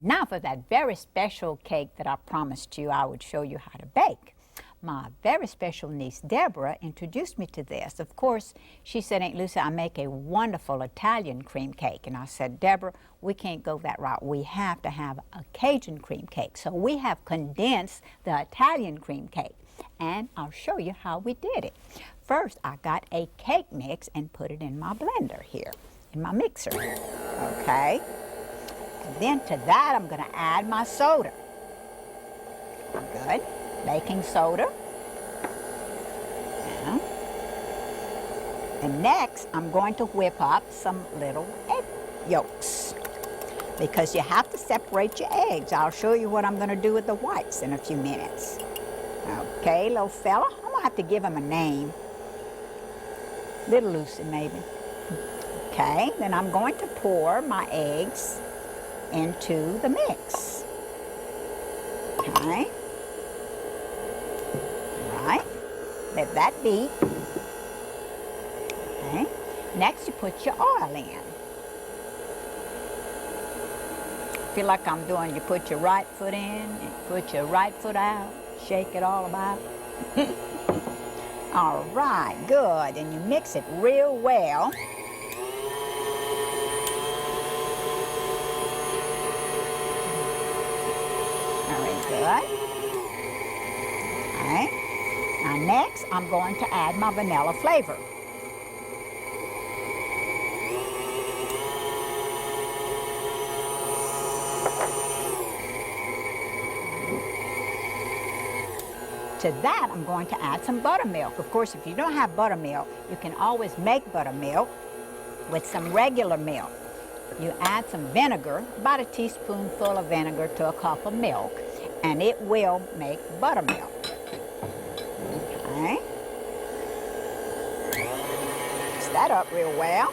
Now for that very special cake that I promised you I would show you how to bake. My very special niece, Deborah, introduced me to this. Of course, she said, Aunt Lucy, I make a wonderful Italian cream cake. And I said, Deborah, we can't go that route. We have to have a Cajun cream cake. So we have condensed the Italian cream cake. And I'll show you how we did it. First, I got a cake mix and put it in my blender here, in my mixer. Okay. And then to that, I'm going to add my soda. Good. Baking soda. Yeah. And next, I'm going to whip up some little egg yolks because you have to separate your eggs. I'll show you what I'm going to do with the whites in a few minutes. Okay, little fella. I'm going to have to give him a name. Little Lucy, maybe. Okay, then I'm going to pour my eggs into the mix. Okay. Right. Let that beat. Okay. Next, you put your oil in. Feel like I'm doing, you put your right foot in and put your right foot out. Shake it all about. All right, good. And you mix it real well. Very good. All right. Now next, I'm going to add my vanilla flavor. To that, I'm going to add some buttermilk. Of course, if you don't have buttermilk, you can always make buttermilk with some regular milk. You add some vinegar, about a teaspoonful of vinegar to a cup of milk, and it will make buttermilk. Okay. Mix that up real well.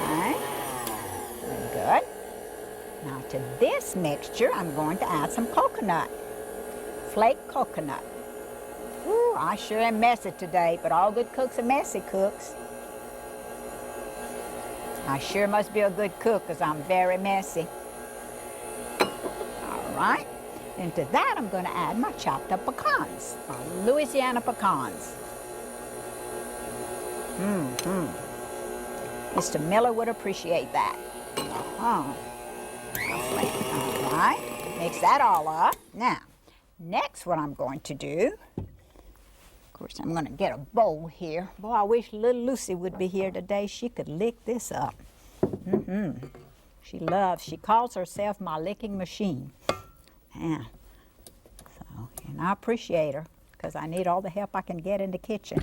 Okay. Very good. Now to this mixture, I'm going to add some coconut. Flake coconut. Ooh, I sure am messy today, but all good cooks are messy cooks. I sure must be a good cook because I'm very messy. All right. Into that, I'm going to add my chopped up pecans, my Louisiana pecans. Mr. Miller would appreciate that. All right. Mix that all up. Now, next what I'm going to do, of course, I'm going to get a bowl here. Boy, I wish little Lucy would be here today. She could lick this up. She calls herself my licking machine. Yeah. So, and I appreciate her because I need all the help I can get in the kitchen.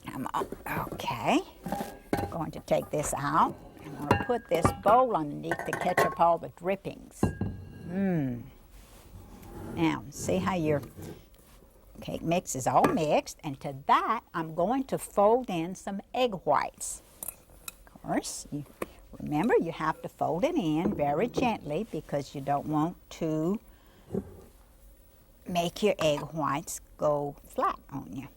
Okay. I'm going to take this out. I'm going to put this bowl underneath to catch up all the drippings. Now, see how your cake mix is all mixed, and to that, I'm going to fold in some egg whites. Of course, remember, you have to fold it in very gently because you don't want to make your egg whites go flat on you.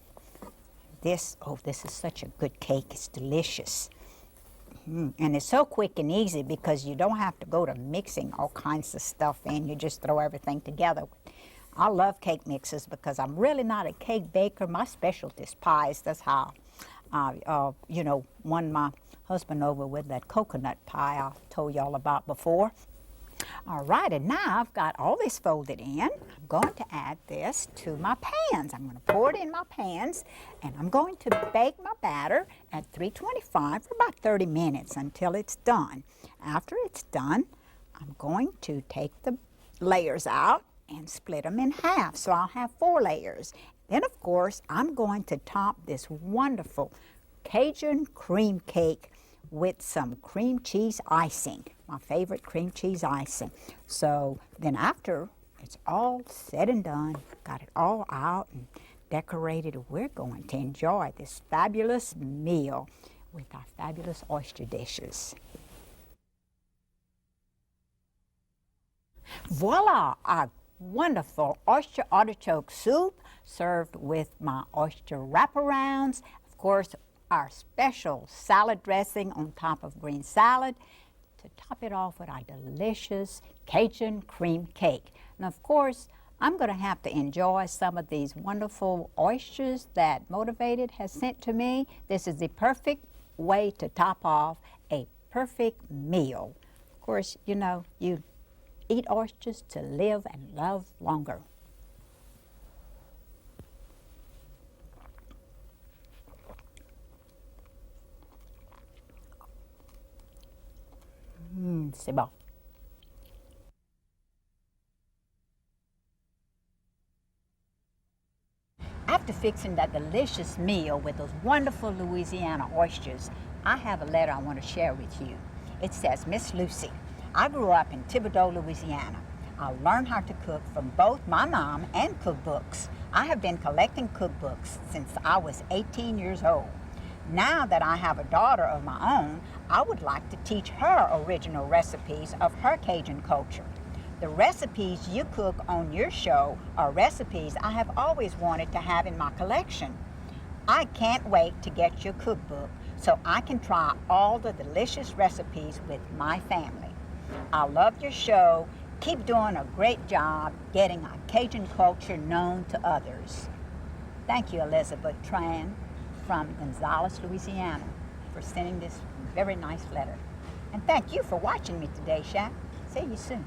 This is such a good cake. It's delicious. And it's so quick and easy because you don't have to go to mixing all kinds of stuff in. You just throw everything together. I love cake mixes because I'm really not a cake baker. My specialty is pies. That's how I, won my husband over with that coconut pie I told y'all about before. All right, and now I've got all this folded in. I'm going to add this to my pans. I'm going to pour it in my pans, and I'm going to bake my batter at 325 for about 30 minutes until it's done. After it's done, I'm going to take the layers out and split them in half, so I'll have 4 layers. Then, of course, I'm going to top this wonderful Cajun cream cake with some cream cheese icing, my favorite cream cheese icing. So then after it's all said and done, got it all out and decorated, we're going to enjoy this fabulous meal with our fabulous oyster dishes. Voila, our wonderful oyster artichoke soup served with my oyster wraparounds. Of course, our special salad dressing on top of green salad. to top it off with our delicious Cajun cream cake. And of course, I'm going to have to enjoy some of these wonderful oysters that Motivated has sent to me. This is the perfect way to top off a perfect meal. Of course, you know, you eat oysters to live and love longer. C'est bon. After fixing that delicious meal with those wonderful Louisiana oysters, I have a letter I want to share with you. It says, Miss Lucy, I grew up in Thibodaux, Louisiana. I learned how to cook from both my mom and cookbooks. I have been collecting cookbooks since I was 18 years old. Now that I have a daughter of my own, I would like to teach her original recipes of her Cajun culture. The recipes you cook on your show are recipes I have always wanted to have in my collection. I can't wait to get your cookbook so I can try all the delicious recipes with my family. I love your show. Keep doing a great job getting our Cajun culture known to others. Thank you, Elizabeth Tran from Gonzales, Louisiana, for sending this very nice letter. And thank you for watching me today, Shaq. See you soon.